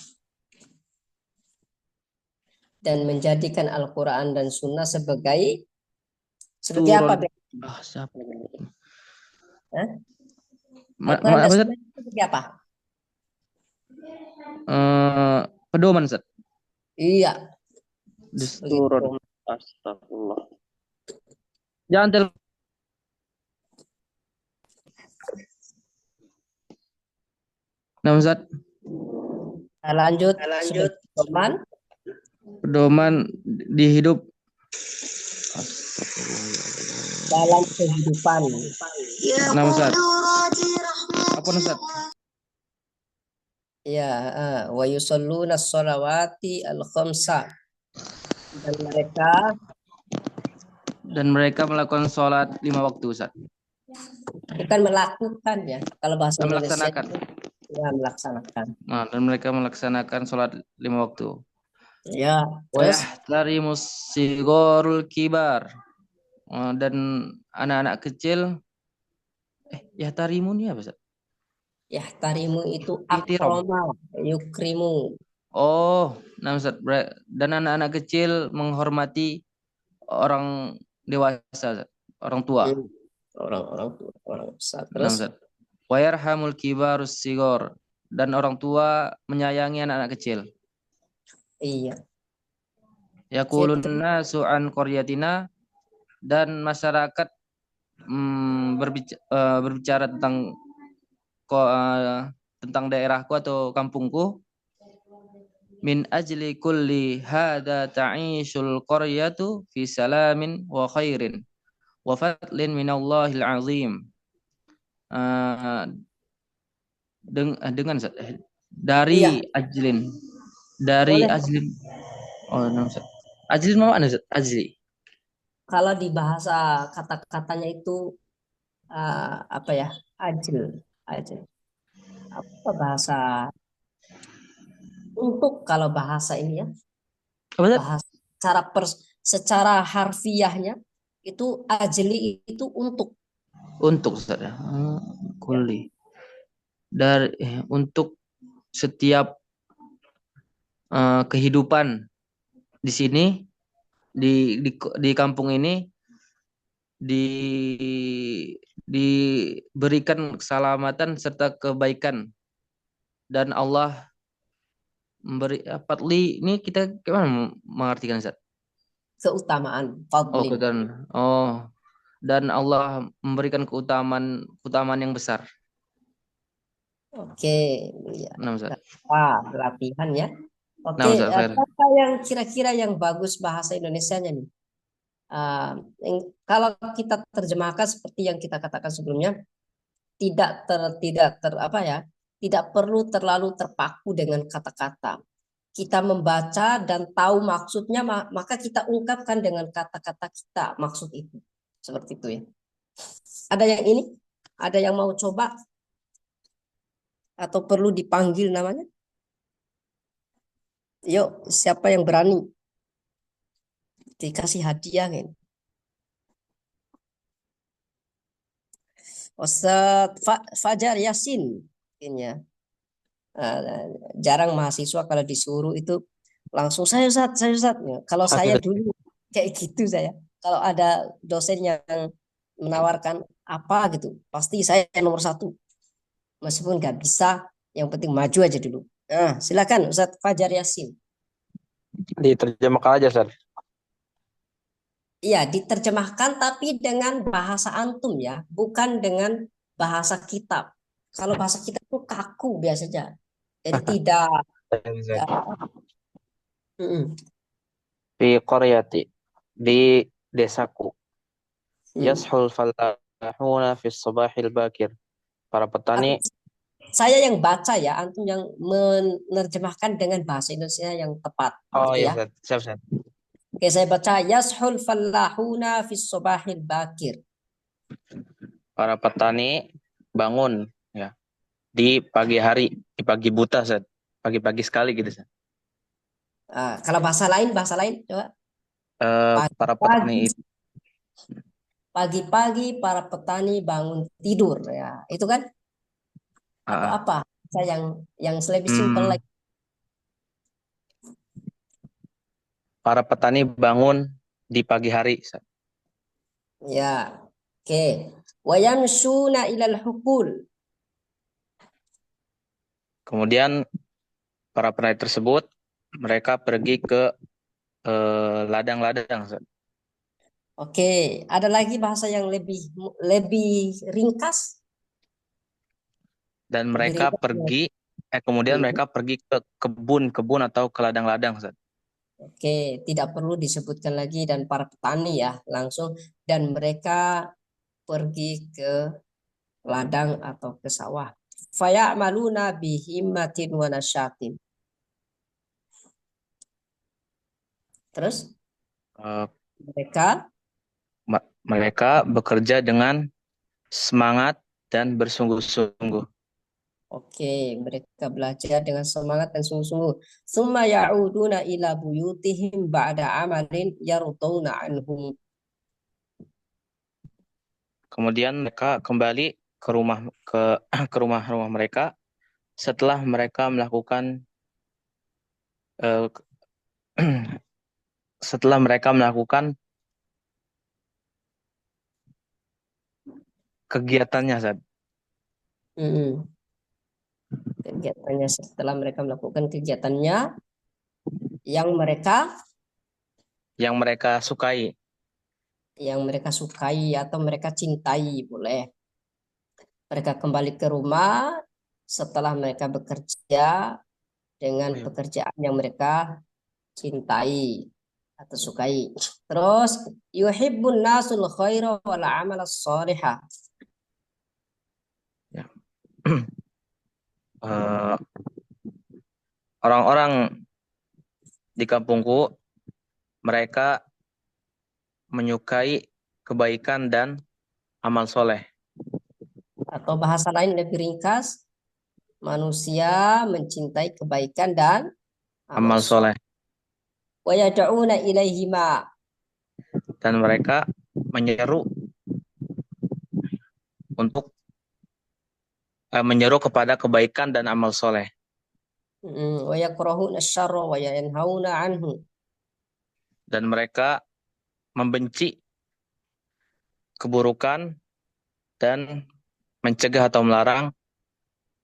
Dan menjadikan Al-Quran dan Sunnah sebagai apa? Siapa? Hah? Apa Al-Quran dan Ustaz? Sunnah itu sebagai apa? Pedoman Ustaz. Iya. Dusturon. Astagfirullah. Jangan tel. Nah Ustaz. Lanjut. Pedoman di hidup dalam kehidupan. Nah Ustaz. Apa Ustaz? Ya, wa yusalluna sholawati al-khamsa. Dan mereka melakukan sholat 5 waktu Ustaz. Bukan melakukan ya. Kalau bahasa Indonesia Melaksanakan. Ya, melaksanakan. Nah, dan mereka melaksanakan sholat 5 waktu. Ya, Wa yahtarimus sigorul kibar. Dan anak-anak kecil yahtarimun ya Ustaz? Yahtarimu itu akroma, yukrimu. Oh, nah Ustaz. Dan anak-anak kecil menghormati orang dewasa, orang tua. Orang tua, orang besar. Nah, Terus wa yarhamul kibarus sigor, dan orang tua menyayangi anak-anak kecil. Iya. Yaqulun nasu an qaryatina, dan masyarakat berbicara tentang daerahku atau kampungku. Min ajli kulli hada ta'ishul qaryatu fi salamin wa khairin wa fadlin minallahil azim. Dengan dari Iya. ajlin. Dari Boleh. ajlin. Oh, no, Ustaz. Ajlin mana Ustaz? Ajli. Kalau di bahasa kata-katanya itu apa ya? Ajl. Apa bahasa untuk kalau bahasa ini ya? Bahasa secara harfiahnya itu ajli itu untuk. Untuk Ustaz ya. Kulli. Dari untuk setiap kehidupan di sini, di kampung ini diberikan keselamatan serta kebaikan, dan Allah memberi fadli. Ini kita gimana mengartikan Ustaz? Keutamaan, fadli. Dan Allah memberikan keutamaan yang besar. Oke, ya. Latihan ya. Oke, apa yang kira-kira yang bagus bahasa Indonesianya nih? Kalau kita terjemahkan seperti yang kita katakan sebelumnya, tidak perlu terlalu terpaku dengan kata-kata. Kita membaca dan tahu maksudnya, maka kita ungkapkan dengan kata-kata kita maksud itu. Seperti itu ya. Ada yang ini? Ada yang mau coba? Atau perlu dipanggil namanya? Yuk, siapa yang berani? Dikasih hadiah kan? Ustaz Fajar Yasin. Ya. Jarang mahasiswa kalau disuruh itu langsung saya Ustaz. Kalau saya dulu kayak gitu saya. Kalau ada dosen yang menawarkan apa gitu, pasti saya nomor 1. Meskipun nggak bisa, yang penting maju aja dulu. Nah, silakan Ustaz Fajar Yasin. Diterjemahkan aja, Ustaz. Iya, diterjemahkan tapi dengan bahasa antum ya, bukan dengan bahasa kitab. Kalau bahasa kita tuh kaku biasanya. Jadi tidak. Ya. Mm-mm. Fi qaryati, di desaku. Mm. Yashul falahuna fi sabahil bakir. Para petani, Tapi saya yang baca ya, antum yang menerjemahkan dengan bahasa Indonesia yang tepat, oh gitu ya ya. Ustaz, siap Ustaz. Oke, saya baca yashul fallahuna fis sobahil bakir. Para petani bangun ya di pagi hari, di pagi buta Ustaz. Pagi-pagi sekali gitu Ustaz. Kalau bahasa lain coba. Para petani Pagi-pagi, itu pagi-pagi para petani bangun tidur ya. Itu kan atau ah, apa? Saya yang lebih simpel hmm, lagi. para petani bangun di pagi hari Ustaz. Ya. Oke. Wayamsuna ilal hukul. Kemudian para petani tersebut mereka pergi ke ladang-ladang Ustaz. Oke, ada lagi bahasa yang lebih lebih ringkas, Dan lebih mereka ringkas. pergi kemudian Hmm. mereka pergi ke kebun-kebun atau ke ladang-ladang Ustaz. Oke, tidak perlu disebutkan lagi dan para petani ya langsung dan mereka pergi ke ladang atau ke sawah. Faya'maluna bihimmatin wa nasyatin. Terus Eh, mereka Mereka bekerja dengan semangat dan bersungguh-sungguh. oke, mereka belajar dengan semangat dan sungguh-sungguh. Summa ya'uduna ila buyutihim ba'da amalin yaruduna anhum. Kemudian mereka kembali ke rumah ke rumah-rumah mereka setelah mereka melakukan eh, setelah mereka melakukan kegiatannya Zat, Mm-mm. Kegiatannya setelah mereka melakukan kegiatannya yang mereka yang mereka sukai. sukai atau mereka cintai boleh. Mereka kembali ke rumah setelah mereka bekerja dengan Ayo. pekerjaan yang mereka cintai atau sukai. Terus yuhibbun nasul khaira wal amal salihah. Ya. Eh, Orang-orang di kampungku mereka menyukai kebaikan dan amal soleh. Atau bahasa lain lebih ringkas, manusia mencintai kebaikan dan amal Amal soleh. soleh. Wa yad'una ilaihima Dan mereka menyeru untuk menyeru kepada kebaikan dan amal soleh. wa yakrahuna syarra wa yanhauna anhu. Dan mereka membenci keburukan dan mencegah atau melarang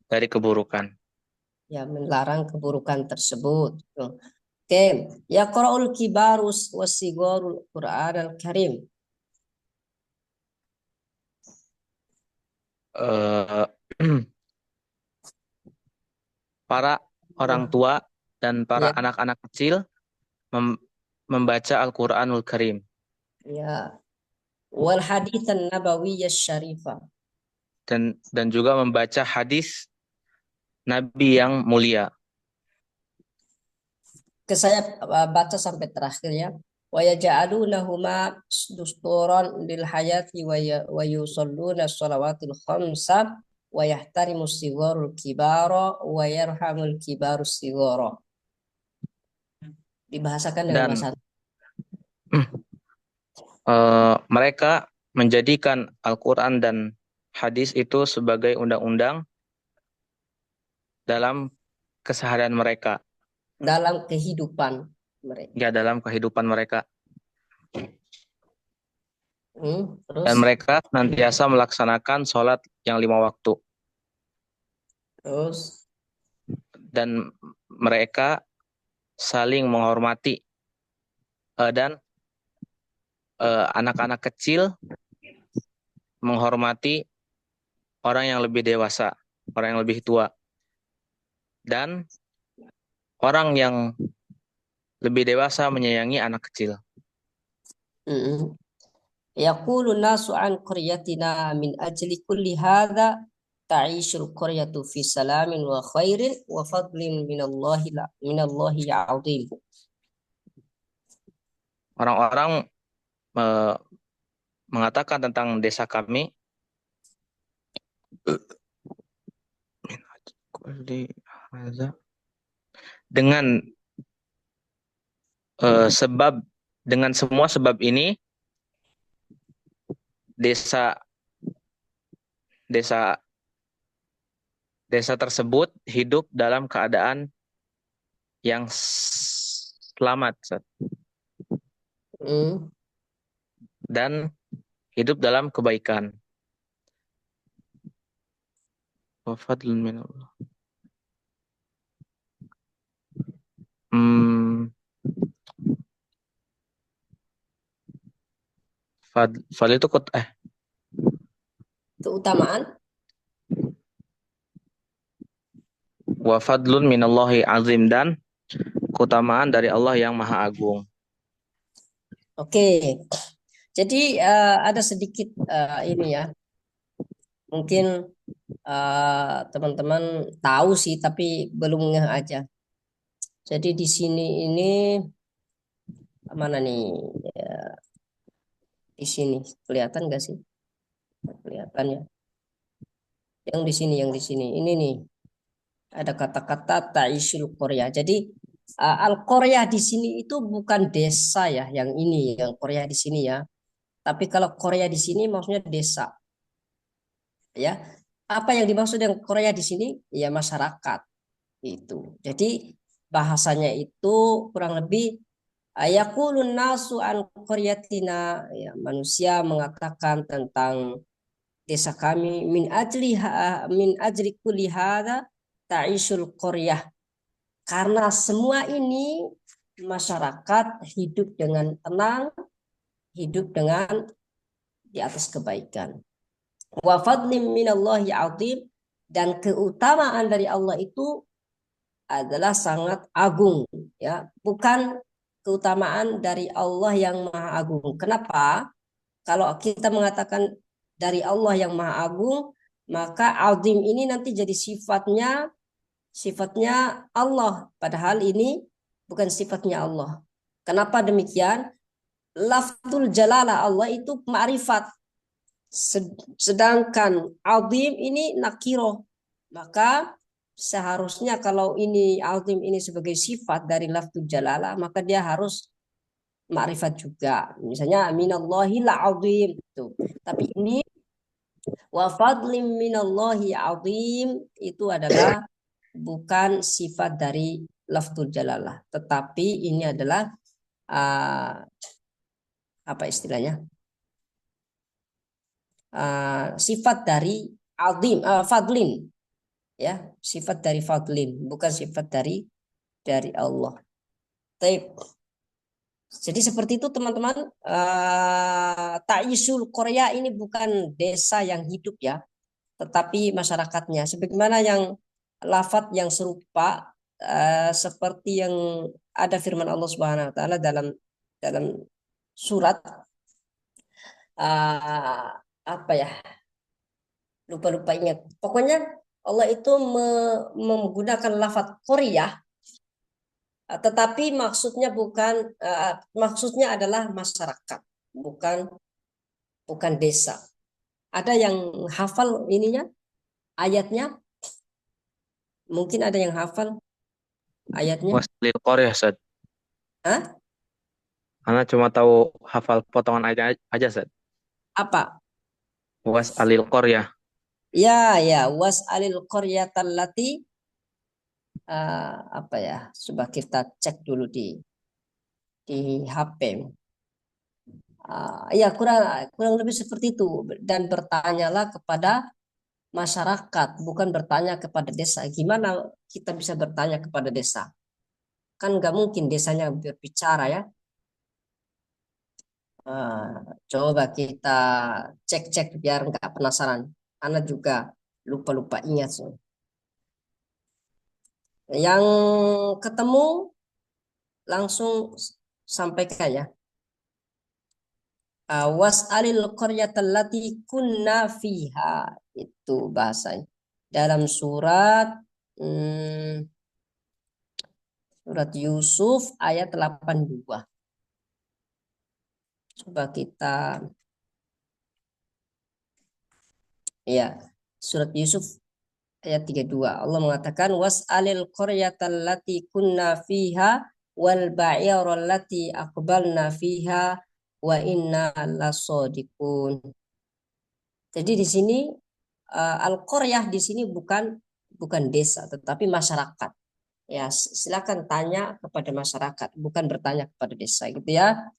dari keburukan. Ya, melarang keburukan tersebut. Oke, yaqra'ul kibarus wasigharul Qur'an al-Karim. Eh, para orang tua dan para Ya, anak-anak kecil membaca Al-Quranul Karim ya. Wal hadits an-nabawiyyah syarifah. dan juga membaca hadis Nabi yang mulia. Saya baca sampai terakhir ya. Wa yaj'alunahuma dusturan lil hayati wa yusalluna shalawatil khamsa wa yahtarimu sigharul kibara wa yarhamul kibarus sighara. Dibahasakan dengan Dan bahasa mereka menjadikan Al-Quran dan hadis itu sebagai undang-undang dalam keseharian mereka, dalam kehidupan mereka. ya dalam kehidupan mereka. Dan Terus mereka senantiasa melaksanakan sholat yang 5 waktu. terus Dan mereka saling menghormati dan anak-anak kecil menghormati orang yang lebih dewasa. orang yang lebih tua, dan orang yang lebih dewasa menyayangi anak kecil. Mm-mm. Yaqulu nasu an qaryatina min ajli kulli hadha ta'ishul qaryatu fi salamin wa khairin wa fadlin minallahi 'azim. Orang-orang eh, mengatakan tentang desa kami, dengan dengan semua sebab ini desa desa desa tersebut hidup dalam keadaan yang selamat, Ustaz, Mm. dan hidup dalam kebaikan. Wa fadlun minallah. Fadl itu Keutamaan. wa fadlun minallahi azim, dan keutamaan dari Allah yang Maha Agung. Oke. Jadi ada sedikit ini ya. Mungkin teman-teman tahu sih tapi belum ngeh aja. Jadi di sini ini mana nih? Ya, di sini kelihatan gak sih? Kelihatan ya. Yang di sini. Ini nih ada kata-kata Ta'ishul Korea. Jadi Al-Korea di sini itu bukan desa ya, yang ini yang Korea di sini ya. Tapi kalau Korea di sini maksudnya desa. Ya. Apa yang dimaksud dengan Korea di sini? Ya masyarakat itu. Jadi bahasanya itu kurang lebih yaqulun nasu an qaryatina, ya, manusia mengatakan tentang desa kami min ajli kulli hada ta'ishul qaryah, karena semua ini masyarakat hidup dengan tenang, hidup dengan di atas kebaikan. Wa fadlim minallahi azim, dan keutamaan dari Allah itu adalah sangat agung, ya, bukan keutamaan dari Allah yang Maha Agung. Kenapa? Kalau kita mengatakan dari Allah yang Maha Agung, maka azim ini nanti jadi sifatnya Allah, padahal ini bukan sifatnya Allah. Kenapa demikian? Lafzul jalalah Allah itu ma'rifat, sedangkan azim ini nakiro. Maka seharusnya kalau ini azim ini sebagai sifat dari lafzul jalalah, maka dia harus ma'rifat juga. Misalnya minallahi la'azim itu. Tapi ini wa fadlim minallahi azim itu adalah bukan sifat dari lafzul jalalah, tetapi ini adalah apa istilahnya? Sifat dari azim, fadlin, ya, sifat dari fadlin, bukan sifat dari Allah. Taib. Jadi seperti itu teman-teman. Ta'isul Korea ini bukan desa yang hidup ya, tetapi masyarakatnya. Sebagaimana yang lafadz yang serupa seperti yang ada firman Allah Subhanahu Wa Taala dalam surat apa ya? Lupa ingat. Pokoknya Allah itu menggunakan lafadz Korea, tetapi maksudnya adalah masyarakat, bukan desa. Ada yang hafal ininya ayatnya? Mungkin ada yang hafal ayatnya? Waslil Qaryah, Ustaz. Hah? Ana cuma tahu hafal potongan ayat aja, Ustaz. Apa? Waslil Qaryah. Ya, was'alil qaryatal lati apa ya? Coba kita cek dulu di HP. Ya kurang lebih seperti itu, dan bertanyalah kepada masyarakat, bukan bertanya kepada desa. Gimana kita bisa bertanya kepada desa? Kan nggak mungkin desanya berbicara ya. Coba kita cek biar nggak penasaran. Anak juga lupa ingat. Yang ketemu langsung sampaikan ya. Was'alil qaryatallati kunna fiha. Itu bahasanya. Dalam surat Yusuf ayat 82. Coba kita ya, surat Yusuf ayat 32. Allah mengatakan was'alil qaryatallati kunna fiha wal ba'irallati aqbalna fiha wa inna lasadiqun. Jadi di sini al-qaryah di sini bukan desa tetapi masyarakat. Ya, silakan tanya kepada masyarakat, bukan bertanya kepada desa gitu ya.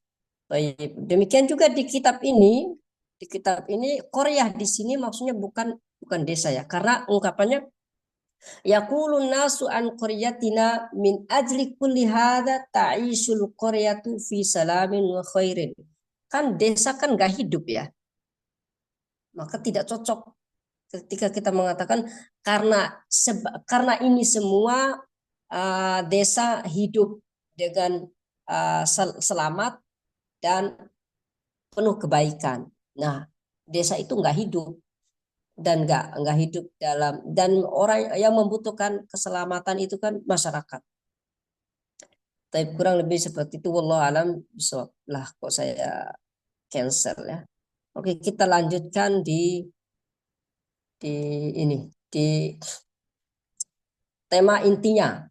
Baik. Demikian juga di kitab ini, qaryah di sini maksudnya bukan desa ya, karena ungkapannya yaqulun nasu an qaryatina min ajli kulli hadza ta'isul qaryatu fi salamin wa khairin. Kan desa kan gak hidup ya. Maka tidak cocok ketika kita mengatakan karena ini semua desa hidup dengan selamat dan penuh kebaikan. Nah, desa itu nggak hidup dan nggak hidup dan orang yang membutuhkan keselamatan itu kan masyarakat. Tapi kurang lebih seperti itu. Wallahu alam bisawab. Lah kok saya cancel ya. Oke, kita lanjutkan di tema intinya.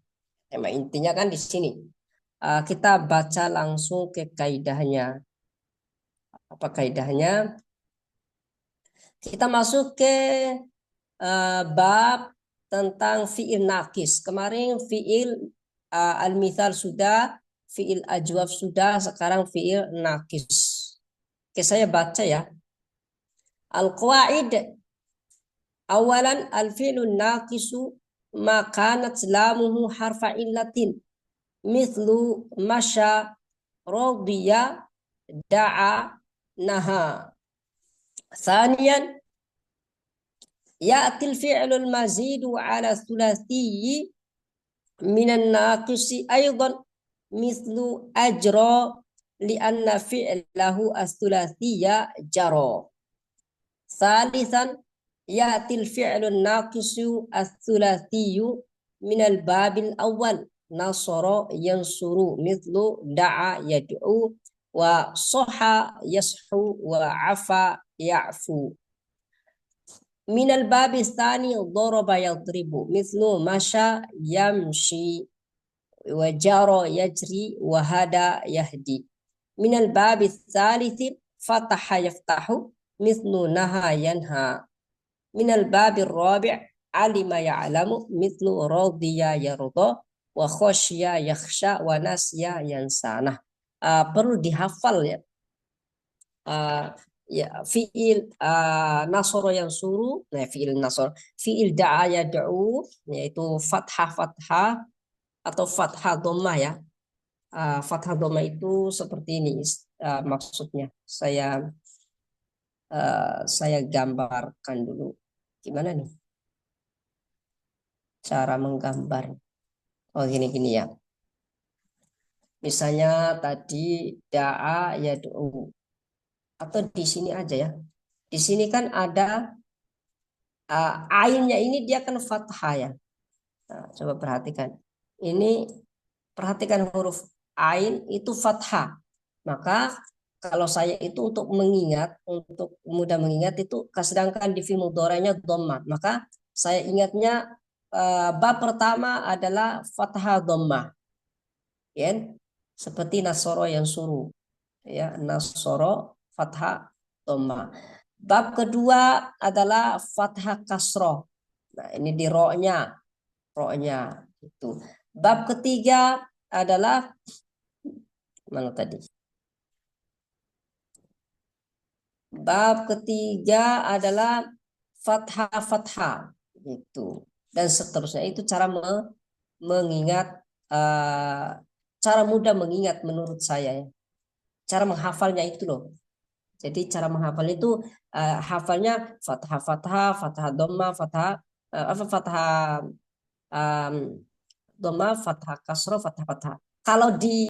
Tema intinya kan di sini. Kita baca langsung ke kaidahnya. Apa kaidahnya? Kita masuk ke bab tentang fi'il nakis. Kemarin fi'il al-mithal sudah, fi'il ajwaf sudah, sekarang fi'il nakis. Oke, saya baca ya. Al-qawaid. Awalan al-fi'lun naqisu ma kanat lamuhu harfa illatin mithlu masya, radiya, da'a, naha. Thaniyan ya'ti al-fi'lu al-mazidu ala thulathi min an-naqisi aydan mithlu ajra li'anna fi'lahu as-thulathiyya jara. Thalithan ya'ti al-fi'lu an-naqisu as-thulathiyyu min al-bab al-awwal nasara yansuru mithlu da'a yad'u wa soha yashu wa afa ya'fu. Min al-bab ats-tsani daraba yadribu mithlu masha yamshi wa jara yajri wa hada yahdi. Min al-bab ats-tsalits fataha yaftahu mithlu naha yanha. Min al-bab ar-rabi' alima ya'lamu mithlu radiya yarda wa khasya yakhsha wa nasya yansa. Nah, perlu dihafal ya. Fi'il nasoro yang suruh, fi'il nasor, fi'il da'a yad'u, yaitu fathah atau fathah dhammah ya. Fathah dhammah itu seperti ini maksudnya. Saya gambarkan dulu. Gimana nih cara menggambar? Oh, gini ya. Misalnya tadi da'a yad'u, atau di sini aja ya. Di sini kan ada ainnya ini dia kan fathah ya. Nah, coba perhatikan. Ini perhatikan huruf ain itu fathah. Maka kalau saya itu untuk mudah mengingat itu, sedangkan di fi'il mudhari'nya dhammah, maka saya ingatnya bab pertama adalah fathah dhammah. Ya, seperti nasoro yang suruh. Ya, nasoro fathah dhammah. Bab kedua adalah fathah kasroh. Nah, ini di ro-nya itu. Bab ketiga adalah mana tadi? Bab ketiga adalah fathah itu, dan seterusnya. Itu cara mengingat, cara mudah mengingat menurut saya ya. Cara menghafalnya itu loh. Jadi cara menghafal itu hafalnya fathah dhammah, fathah dhamma, fathah kasroh, fathah fathah. Kalau di